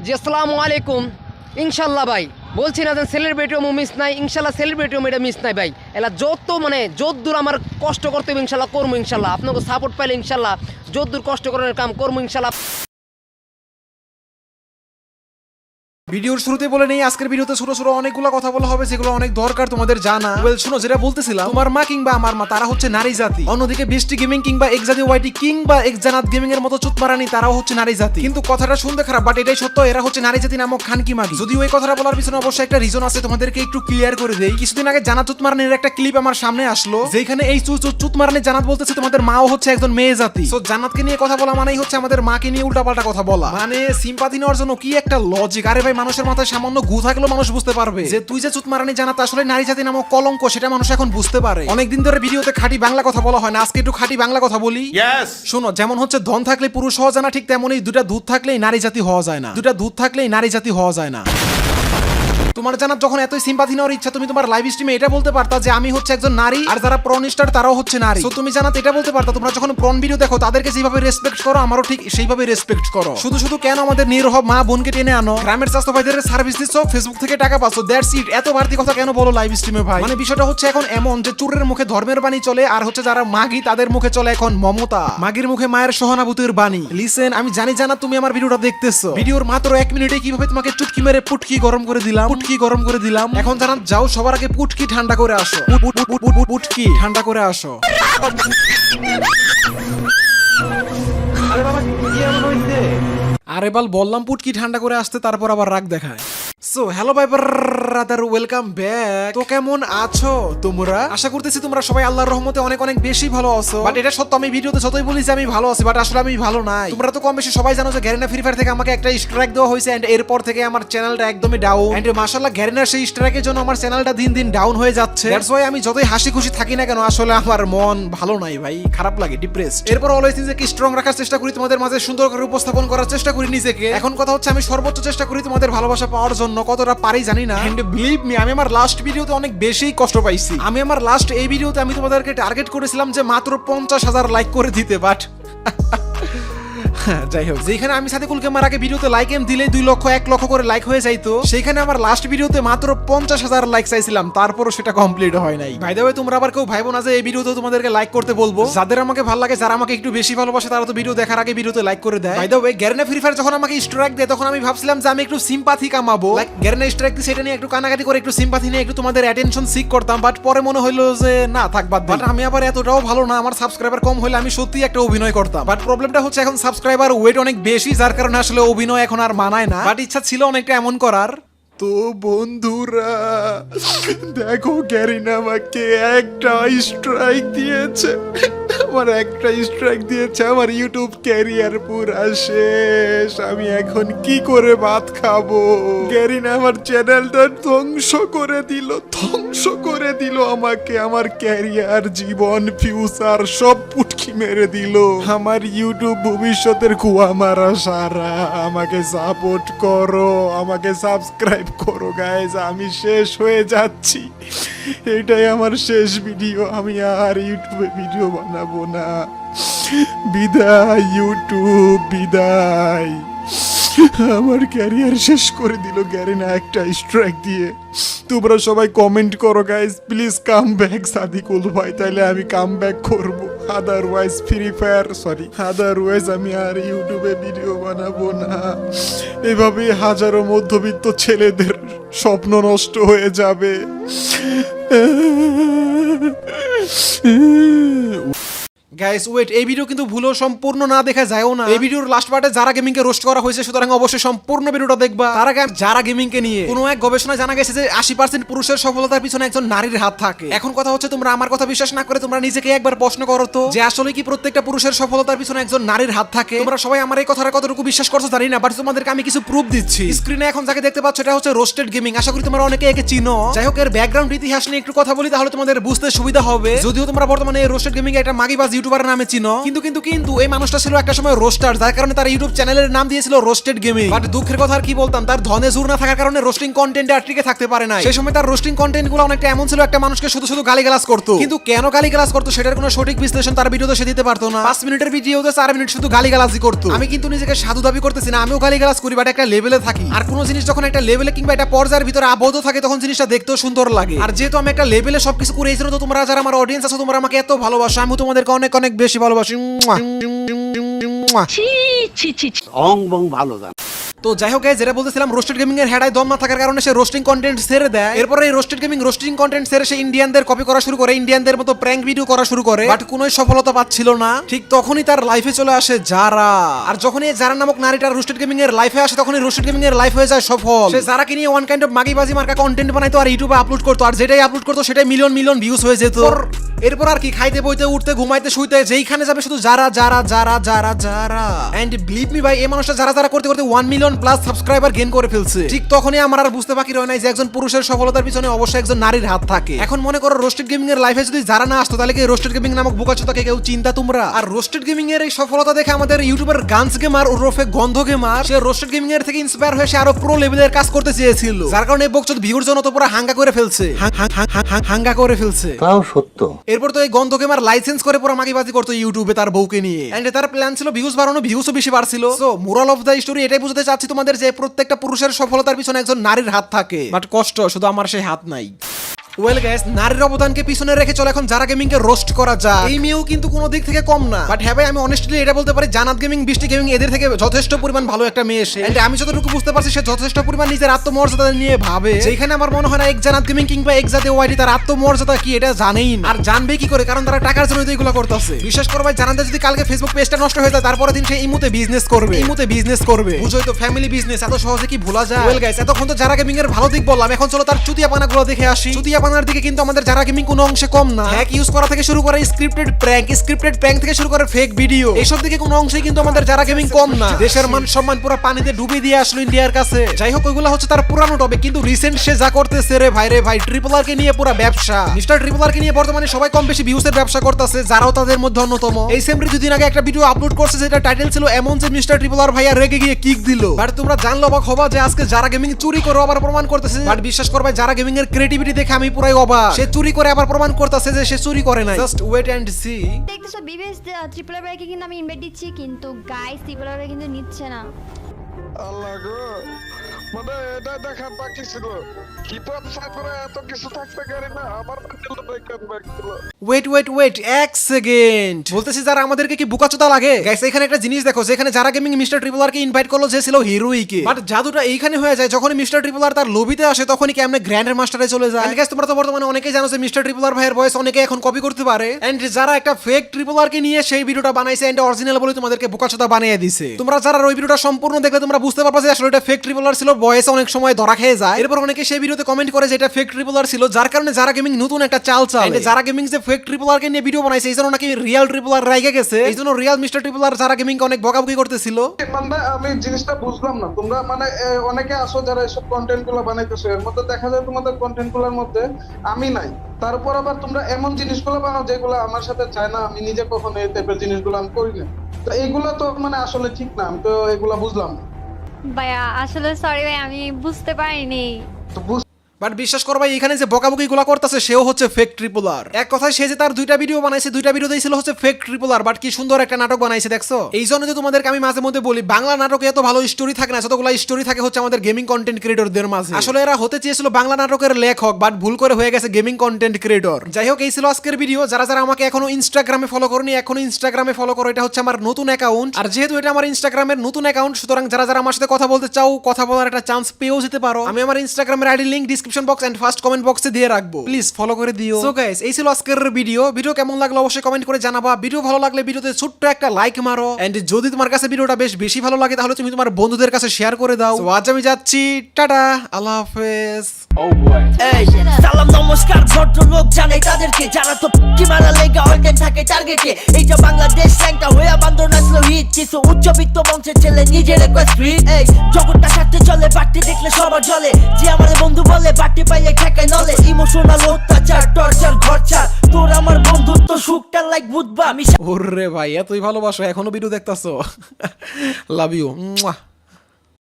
জি আসসালামু আলাইকুম। ইনশাল্লাহ ভাই বলছি না যে সেলিব্রিটিও মিস নাই, ইনশাল্লাহ সেলিব্রিটিও এটা মিস নাই ভাই। এলা যত দূর আমার কষ্ট করতে হবে ইনশাল্লাহ করবো, ইনশাল্লাহ আপনাকে সাপোর্ট পাইলে ইনশাল্লাহ যত দূর কষ্ট করার কাম করবো ইনশাল্লাহ। ভিডিওর শুরুতে বলে নেই, আজকের ভিডিওতে ছোট ছোট অনেকগুলো কথা বলা হবে যেগুলো অনেক দরকার তোমাদের জানা। শুনো, যেটা বলতেছিলাম, তোমার মা কিংবা আমার মা তারা হচ্ছে নারী জাতি, অন্যদিকে বৃষ্টি গেমিং কিংবা এক জাতীয় ওয়াইটি কিংবা এক জানাত গেমিং এর মতো চুতমারানি তারাও হচ্ছে নারী জাতি। কিন্তু কথাটা শুনতে খারাপ, বাট এটাই সত্য, এরা হচ্ছে নারী জাতি নামক খানকি মাগি। যদিও এই কথাটা বলার পিছনে অবশ্যই একটা রিজন আছে, তোমাদেরকে একটু ক্লিয়ার করে দেই। কিছুদিন আগে জানাত চুতমারানির একটা ক্লিপ আমার সামনে আসলো, যেখানে এই চুতমারানি জানাত বলতেছে তোমাদের মাও হচ্ছে একজন মেয়ে জাতি। সো জানাতকে নিয়ে কথা বলা মানেই হচ্ছে আমাদের মাকে নিয়ে উল্টাপাল্টা কথা বলা, মানে সিম্পাথি নেওয়ার জন্য কি একটা লজিক। আরে ভাই, মানুষের মাথায় সামান্য গু থাকলেও মানুষ বুঝতে পারবে যে তুই যে চুতমারানি জানাত আসলে নারী জাতি নামক কলঙ্ক, সেটা মানুষ এখন বুঝতে পারে। অনেকদিন ধরে ভিডিওতে খাঁটি বাংলা কথা বলা হয় না, আজকে একটু খাঁটি বাংলা কথা বলি। শোনো, যেমন হচ্ছে ধন থাকলে পুরুষ হওয়া যায় না, ঠিক তেমনই দুটা দুধ থাকলেই নারী জাতি হওয়া যায় না, দুটা দুধ থাকলেই নারী জাতি হওয়া যায় না। তোমার জানার যখন এতই সিম্পাথি নেওয়ার ইচ্ছা, তুমি তোমার লাইভ স্ট্রিমে এটা বলতে পারতা যে আমি হচ্ছে একজন নারী, আর যারা প্রন স্টার তারাও হচ্ছে নারী। তো তুমি জানাত এটা বলতে পারতা, তোমরা যখন প্রন ভিডিও দেখো তাদেরকে যেভাবে রেসপেক্ট করো আমারও ঠিক সেইভাবে রেসপেক্ট করো। শুধু শুধু কেন আমাদের নিরহ মা বোনকে টেনে আনো, গ্রামের স্বাস্থ্য ভাইদের সার্ভিস দিচ্ছ, ফেসবুক থেকে টাকা পাচ্ছ, দ্যাটস ইট। এত বাড়তি কথা কেন বলো লাইভ স্ট্রিমে ভাই? মানে বিষয়টা হচ্ছে এখন এমন যে চুরের মুখে ধর্মের বাণী চলে, আর হচ্ছে যারা মাগি তাদের মুখে চলে এখন মমতা। মাগির মুখে মায়ের সহানুভূতির বাণী। লিসেন, আমি জানি জানা তুমি আমার ভিডিওটা দেখতেছো, ভিডিওর মাত্র 1 মিনিটে কিভাবে তোমাকে চুটকি মেরে পুটকি গরম করে দিলাম, পুটকি গরম করে দিলাম। এখন জানা যাও, সবার আগে পুটকি ঠান্ডা করে আসো, পুটকি ঠান্ডা করে আসো। আরে বাল, বললাম পুটকি ঠান্ডা করে আসতে, তারপর আবার রাগ দেখায়। সো হ্যালো ভাই ব্রাদার, ওয়েলকাম ব্যাক। তো কেমন আছো তোমরা? আশা করতেছি তোমরা সবাই আল্লাহর রহমতে অনেক অনেক বেশি ভালো আছো। বাট এটা সত্য, আমি ভিডিওতে যতই বলি যে আমি ভালো আছি, বাট আসলে আমি ভালো নাই। তোমরা তো কম বেশি সবাই জানো যে গ্যারিনা ফ্রি ফায়ার থেকে আমাকে একটা স্ট্রাইক দেওয়া হয়েছে, এন্ড এরপর থেকে আমার চ্যানেলটা একদমই ডাউন। এন্ড মাশাআল্লাহ, গ্যারিনার সেই স্ট্রাইকের জন্য আমার চ্যানেলটা দিন দিন ডাউন হয়ে যাচ্ছে। দ্যাটস ওয়াই আমি যতই হাসি খুশি থাকি না কেন, আসলে আমার মন ভালো নাই ভাই, খারাপ লাগে, ডিপ্রেসড। এরপর অলওয়েজ নিজেকে স্ট্রং রাখার চেষ্টা করি, তোমাদের মাঝে সুন্দর করে উপস্থাপন করার চেষ্টা করি নিজেকে। এখন কথা হচ্ছে আমি সর্বোচ্চ চেষ্টা করি তোমাদের ভালোবাসা পাওয়ার জন্য, কতটা পারি জানি না। এন্ড বিলিভ মি, আমি আমার লাস্ট ভিডিওতে অনেক বেশি কষ্ট পাইছি। আমি আমার লাস্ট এই ভিডিওতে আমি তোমাদেরকে টার্গেট করেছিলাম যে মাত্র 50,000 লাইক করে দিতে, বাট যাই হোক, যেখানে আমি সাদিকুল কেমার আগে ভিডিওতে লাইক এম দিলে 2 লক্ষ 1 লক্ষ করে লাইক হয়ে যাইতো, সেখানে আমার লাস্ট ভিডিওতে মাত্র 50,000 লাইক চাইছিলাম, তারপরও সেটা কমপ্লিট হয় নাই। বাই দ্য ওয়ে, তোমরা আবার কেউ ভাইবো না যে এই ভিডিওতে তোমাদেরকে লাইক করতে বলবো। যাদের আমাকে ভালো লাগে, যারা আমাকে একটু বেশি ভালোবাসে, তারা তো ভিডিও দেখার আগে ভিডিওতে লাইক করে দেয়। By the way, Garena free fire যখন আমাকে স্ট্রাইক দেয়, তখন আমি ভাবছিলাম যে আমি একটু সিম্পাথি কামাবো, লাইক গ্যারিনা স্ট্রাইক দিয়ে সেটা নিয়ে একটু কানাকাটি করে একটু সিম্পাথি নিয়ে একটু তোমাদের অ্যাটেনশন সিক করতাম। বাট পরে মনে হলো যে না থাক, বাদ। বাট আমি আবার এতটাও ভালো না, আমার সাবস্ক্রাইবার কম হলে আমি সত্যি একটা অভিনয় করতাম। বাট প্রবলেমটা হচ্ছে এখন সাবস্ক্রাইবার ওয়েট অনেক বেশি, যার কারণে আসলে অভিনয় এখন আর মানায় না। বাট ইচ্ছা ছিল অনেকটা এমন করার। তো বন্ধুরা দেখো, গ্যারিনা আমাকে একটা স্ট্রাইক দিয়েছে, আমার একটা স্ট্রাইক দিয়েছে, আমার ইউটিউব ক্যারিয়ার পুরা শেষ। আমি এখন কি করে ভাত খাবো? গ্যারিনা আমার চ্যানেলটা ধ্বংস করে দিল আমাকে, আমার ক্যারিয়ার, জীবন, ফিউচার সব পুটকি মেরে দিল। আমার ইউটিউব ভবিষ্যতের কুয়া মারা সারা। আমাকে সাপোর্ট করো, আমাকে সাবস্ক্রাইব করো গাইজ, আমি শেষ হয়ে যাচ্ছি। এটাই আমার শেষ ভিডিও, আমি আর ইউটিউবে ভিডিও বানাবো না। বিদায় ইউটিউব, বিদায়। আমার ক্যারিয়ার শেষ করে দিল গ্যারিনা একটা স্ট্রাইক দিয়ে। তোমরা সবাই কমেন্ট করো guys, please come back Sadikul ভাই, তাইলে আমি কাম ব্যাক করবো। আদারওয়াইজ আমি আর ইউটিউবে ভিডিও বানাবো না। এভাবে হাজারো মধ্যবিত্ত ছেলেদের স্বপ্ন নষ্ট হয়ে যাবে। গাইস ওয়েট, এই ভিডিও কিন্তু ভুলেও সম্পূর্ণ না দেখা যায়ও না। এই ভিডিওর লাস্ট পার্টে যারা গেমিং কে রোস্ট করা হয়েছে, সুতরাং অবশ্যই সম্পূর্ণ ভিডিওটা দেখবা। তার আগে যারা গেমিং কে নিয়ে কোনো এক গবেষণায় জানা গেছে যে 80% পুরুষের সফলতার পিছনে একজন নারীর হাত থাকে। এখন কথা হচ্ছে, তোমরা আমার কথা বিশ্বাস না করে তোমরা নিজেকে একবার প্রশ্ন করো তো, যে আসলে কি প্রত্যেকটা পুরুষের সফলতার পিছনে একজন নারীর হাত থাকে? তোমরা সবাই আমার এই কথাটা কতটুকু বিশ্বাস করছো জানি না, বাট তোমাদেরকে আমি কিছু প্রুফ দিচ্ছি। স্ক্রিনে এখন যাকে দেখতে পাচ্ছ, এটা হচ্ছে রোস্টেড গেমিং। আশা করি তোমরা অনেকে একে চিনো। যাই হোক, এর ব্যাকগ্রাউন্ড ইতিহাস নিয়ে একটু কথা বলি, তাহলে তোমাদের বুঝতে সুবিধা হবে। যদিও তোমরা বর্তমানে এই রোস্টেড গেমিং একটা মাগিবাজ ইউটিউবার ইউটিউবার নামে চিনো, কিন্তু এই মানুষটা ছিল একটা সময় রোস্টার, যার কারণে তার ইউটিউব চ্যানেলের নাম দিয়েছিল রোস্টেড গেমিং। বাট দুঃখের কথা আর কি বলতাম, তার ধনে জোর না থাকার কারণে রোস্টিং কন্টেন্টে আর টিকে থাকতে পারে না। সেই সময় তার রোস্টিং কন্টেন্ট গুলো অনেকটা এমন ছিল, একটা মানুষকে শুধু শুধু গালিগালাজ করতো, কিন্তু কেন গালিগালাজ করতো সেটার কোনো সঠিক বিশ্লেষণ তার ভিডিওতে সে দিতে পারতো না। 5 মিনিটের ভিডিওতে 4 মিনিট শুধু গালিগালাজি করতো। আমি কিন্তু নিজেকে সাধু দাবি করতেছি না, আমিও গালিগালাজ করি, বাট একটা লেভেলে থাকি। আর কোনো জিনিস যখন একটা লেভেলে কিংবা একটা পর্যায়ের ভিতরে আবদ্ধ থাকে তখন জিনিসটা দেখতেও সুন্দর লাগে। আর যেহেতু আমি একটা লেভেলে সবকিছু করে, এই জন্য তো তোমরা যারা আমার অডিয়েন্স আছো তোমরা আমাকে এত ভালোবাসো, আমি তোমাদেরকে অনেক অনেক বেশি ভালোবাসি। ভালো জান। তো যাই হোক যেটা বলতেছিলাম, রোস্টেড গেমিং এর হেডায় দম না থাকার কারণে সে রোস্টিং কন্টেন্ট ছেড়ে দেয়। এরপরে এই রোস্টেড গেমিং রোস্টিং কন্টেন্ট ছেড়ে সে ইন্ডিয়ানদের কপি করা শুরু করে, ইন্ডিয়ানদের মতো প্র্যাঙ্ক ভিডিও করা শুরু করে, বাট কোনোই সফলতা পাচ্ছিল না। ঠিক তখনই তার লাইফে চলে আসে যারা। আর যখন এই যারা নামক নারীটা রোস্টেড গেমিং এর লাইফে আসে তখনই রোস্টেড গেমিং এর লাইফ হয়ে যায় সফল। সে যারাকে নিয়ে ওয়ান কাইন্ড অফ মাগিবাজি মার্কা কন্টেন্ট বানাইতো আর ইউটিউবে আপলোড করতো, আর যেটাই আপলোড করতো সেটাই মিলিয়ন মিলিয়ন ভিউজ হয়ে যেত। এরপর আর কি খাইতে বইতে উঠতে ঘুমাইতে শুইতে যেইখানে যাবে শুধু যারা যারা যারা যারা যারা। এন্ড বিলিভ মি ভাই, এই মানুষটা যারা যারা করতে করতে 1 মিলিয়ন প্লাস সাবস্ক্রাইবার গেইন করে ফেলছে। ঠিক তখনই আমার আর বুঝতে বাকি রয় নাই যে একজন পুরুষের সফলতার পিছনে অবশ্যই একজন নারীর হাত থাকে। এখন মনে করো রোস্টেড গেমিং এর লাইফে যদি যারা না আসতো তাহলে কি রোস্টেড গেমিং নামক বোকাচোদাকে কেউ চিন্তা তোমরা? আর রোস্টেড গেমিং এর এই সফলতা দেখে আমাদের ইউটিউবার গানস গেমার ওরফে গন্ধ গেমার, সে রোস্টেড গেমিং এর থেকে ইন্সপায়ার হয়ে সে আরো প্রো লেভেলের কাজ করতে চেয়েছিল, যার কারণে এই বকচোদ ভিউর জন্য তো পুরো হাঙ্গা করে ফেলছে, হাঙ্গা করে ফেলছে। তাও সত্য। এরপর তো এই গন্ধ গেমার লাইসেন্স করে পুরো মাগিবাজি করতো ইউটিউবে তার বউকে নিয়ে। এন্ড তার প্ল্যান ছিল ভিউজ বাড়ানো, ভিউজও বেশি বাড়ছিল। So moral of the story এটাই বুঝতে চাচ্ছি তোমাদের যে প্রত্যেকটা পুরুষের সফলতার পিছনে একজন নারীর হাত থাকে, বাট কষ্ট শুধু আমার সেই হাত নাই। ওয়েল গাইস, নারীর অবদানকে পিছনে রেখে চলে এখন যারা গেমিং কে রোস্ট করা যায়। এই মেয়েও কিন্তু কোনো দিক থেকে কম না, বাট হ্যাঁ ভাই আমি অনেস্টলি এটা বলতে পারি জান্নাত গেমিং, বৃষ্টি গেমিং এদের থেকে যথেষ্ট পরিমাণ ভালো একটা মেয়ে সে। এন্ড আমি যতটুকু বুঝতে পারছি সে যথেষ্ট পরিমাণ নিজের আত্মমর্যাদা নিয়ে ভাবে, যেখানে আমার মনে হয় না এক জান্নাত গেমিং কিংবা এক জাতীয় ওয়াইডি তার আত্মমর্যাদা কি এটা জানেই না। আর জানবে কি করে, কারণ তারা টাকার জন্য এগুলো করতেছে। বিশেষ করে ভাই জানাতে যদি কালকে ফেসবুক পেজটা নষ্ট হয়ে যায় তারপরে দিন সে ইমুতে বিজনেস করবে, বুঝোই তো ফ্যামিলি বিজনেস এত সহজে কি ভোলা যায়? ওয়েল গাইস, এতক্ষণ তো যারা গেমিং এর ভালো দিক বললাম, এখন চলো তার চুতিয়াপানাগুলো দেখে আসি। চুতিয়াপানার দিকে কিন্তু আমাদের যারা গেমিং কোনো অংশে কম না। হ্যাক ইউজ করা থেকে শুরু করে স্ক্রিপ্টেড প্র্যাঙ্ক থেকে শুরু করে ফেক ভিডিও, এইসব দিকে কোনো অংশে কিন্তু আমাদের যারা গেমিং কম না। দেশের মান সম্মান পুরো পানিতে ডুবিয়ে দিয়ে আসলো ইন্ডিয়ার কাছে। যাই হোক, ওইগুলো হচ্ছে তার পুরানো টপিক, কিন্তু রিসেন্ট সে যা করতেছে রে ভাই ট্রিপল আর কে নিয়ে পুরো ব্যবসা। মিস্টার ট্রিপল আর কে নিয়ে বর্তমানে সবাই কম বেশি ভিউজের ব্যবসা করতেছে, যারাও তাদের মধ্যে অন্যতম। এই সেম দুদিন আগে একটা ভিডিও আপলোড করছে যেটা টাইটেল ছিল এমন যে মিস্টার ট্রিপল আর ভাইয়া রেগে গিয়ে কিক দিল। বাট তোমরা জানলো অবাক হবা যে আজকে যারা গেমিং চুরি করে আবার প্রমাণ করতেছে। বাট বিশ্বাস করবে যারা গেমিং এর ক্রিয়েটিভিটি দেখে আমি পুরাই অবাক। সে চুরি করে আবার প্রমাণ করতেছে যে সে চুরি করে নাই। Just wait and see. দেখতেছো বিবেশ ট্রিপল আর ভাইকে কিন্তু আমি ইনভাইট দিচ্ছি, কিন্তু গাইস ট্রিপল আর ভাই কিন্তু নিচ্ছে না। আল্লাহ গো, মানে এটা দেখার বাকি ছিল। কিপপ সাগরে এত কিছু থাকতে পারে না, আমার দিল ব্যাকআপ ব্যাকগুলো। ওয়েট এক সেকেন্ড, বলতেছি যারা আমাদেরকে কি বুকাচোদা লাগে? গাইস এখানে একটা জিনিস দেখো, যেখানে যারা গেমিং মিস্টার ট্রিপল আর কে ইনভাইট করলো যে ছিল হিরোইকে, বাট জাদুটা এইখানে হয়ে যায় যখন মিস্টার ট্রিপল আর তার লবিতে আসে তখনই কি আমরা গ্র্যান্ড মাস্টারে চলে যায়। গাইস তোমরা তো বর্তমানে অনেকেই জানো যে মিস্টার ট্রিপল আর ভাইয়ের ভয়েস অনেকে এখন কপি করতে পারে। এন্ড যারা একটা ফেক ট্রিপল আর কে নিয়ে সেই ভিডিওটা বানাইছে এন্ড অরিজিনাল বলে তোমাদেরকে বুকাচোদা বানিয়ে দিছে। তোমরা যারা ওই ভিডিওটা সম্পূর্ণ দেখলে তোমরা বুঝতে পারবে যে আসলে এটা ফেক ট্রিপল আর ছিল, ভয়েস অনেক সময় ধরা খেয়ে যায়। এরপর অনেকে সেই ভিডিওতে কমেন্ট করে যে এটা ফেক ট্রিপল আর ছিল, যার কারণে যারা গেমিং নতুন একটা চাল চালে। যারা গেমিং যে ফেক ট্রিপল আর কে নিয়ে ভিডিও বানাইছে এইজন্য নাকি রিয়েল ট্রিপল আর রাইগে গেছে, এইজন্য রিয়েল মিস্টার ট্রিপল আর যারা গেমিং কে অনেক বকাবকি করতেছিল। মানে আমি জিনিসটা বুঝলাম না, তোমরা মানে অনেকে আসো যারা এসব কন্টেন্ট গুলো বানাইতেছো, এর মধ্যে দেখা যায় তোমাদের কন্টেন্ট গুলোর মধ্যে আমি নাই। তারপর আবার তোমরা এমন জিনিসগুলো বানাও যেগুলো আমার সাথে চায় না, আমি নিজে কখনো এই টাইপের জিনিসগুলো আমি করি না। তো এইগুলো তো মানে আসলে ঠিক না, আমি তো এগুলো বুঝলাম না ভাইয়া। আসলে সরি ভাই, আমি বুঝতে পারিনি। তো বাট বিশ্বাস করবা এখানে যে বকাবকি গুলা করতেছে সেও হচ্ছে ফেক ট্রিপল আর। এক কথায় সে যে তার দুইটা ভিডিও বানাইছে, দুইটা ভিডিওতেই ছিল হচ্ছে ফেক ট্রিপল আর, বাট কি সুন্দর একটা নাটক বানাইছে দেখছো। এই জন্য যে তোমাদেরকে আমি মাঝে মধ্যে বলি বাংলা নাটকে এত ভালো স্টোরি থাকে না, যতগুলো স্টোরি থাকে হচ্ছে আমাদের গেমিং কন্টেন্ট ক্রিয়েটরদের মাঝে। আসলে এরা হতে চেয়েছিল বাংলা নাটকের লেখক, বাট ভুল করে হয়ে গেছে গেমিং কন্টেন্ট ক্রিয়েটর। যাই হোক, এই ছিল আজকের ভিডিও। যারা যারা আমাকে এখনো ইনস্টাগ্রামে ফলো করনি, এখনো ইনস্টাগ্রামে ফলো করো, এটা হচ্ছে আমার নতুন অ্যাকাউন্ট। আর যেহেতু এটা আমার ইনস্টাগ্রামের নতুন অ্যাকাউন্ট, সুতরাং যারা যারা আমার সাথে কথা বলতে চাও, কথা বলার একটা চান্স পেয়েও যেতে পারো। আমি আমার ইনস্টাগ্রামের ID link description box and first comment বক্সে দিয়ে রাখবো, প্লিজ ফলো করে দিও। সো গাইস, এই ছিল আজকের ভিডিও। ভিডিও কেমন লাগলো অবশ্যই কমেন্ট করে জানাবা। ভিডিও ভালো লাগলে ভিডিওতে ছোট্ট একটা লাইক মারো, এন্ড যদি তোমার কাছে ভিডিওটা বেশ বেশি ভালো লাগে তাহলে তুমি তোমার বন্ধুদের কাছে শেয়ার করে দাও। সো আজ আমি যাচ্ছি, টাটা, আল্লাহ হাফেজ। এই সালাম নমস্কার ভদ্রলোক জানাই তাদেরকে যারা তো কি মারা লেগা অলটাইম থাকে টার্গেটে। এইটা বাংলাদেশ ল্যাংটা হয়ে বান্দর নাচলো হিট, কিছু উচ্চবিত্ত বংশের ছেলে নিজের রিকোয়েস্ট ফিট। এই জগৎটা সাথে চলে, বাড়তি দেখলে সবার জলে, যে আমার বন্ধু বলে বাড়তি পাইলে ঠেকায় নলে। ইমোশনাল অত্যাচার, টর্চার, ঘরচার, তোর আমার বন্ধুত্ব সুখটা লাইক বুধ বুঝবা আমি ওরে ভাই এতই ভালোবাসো এখনো ভিডিও দেখতাছো লাভ ইউ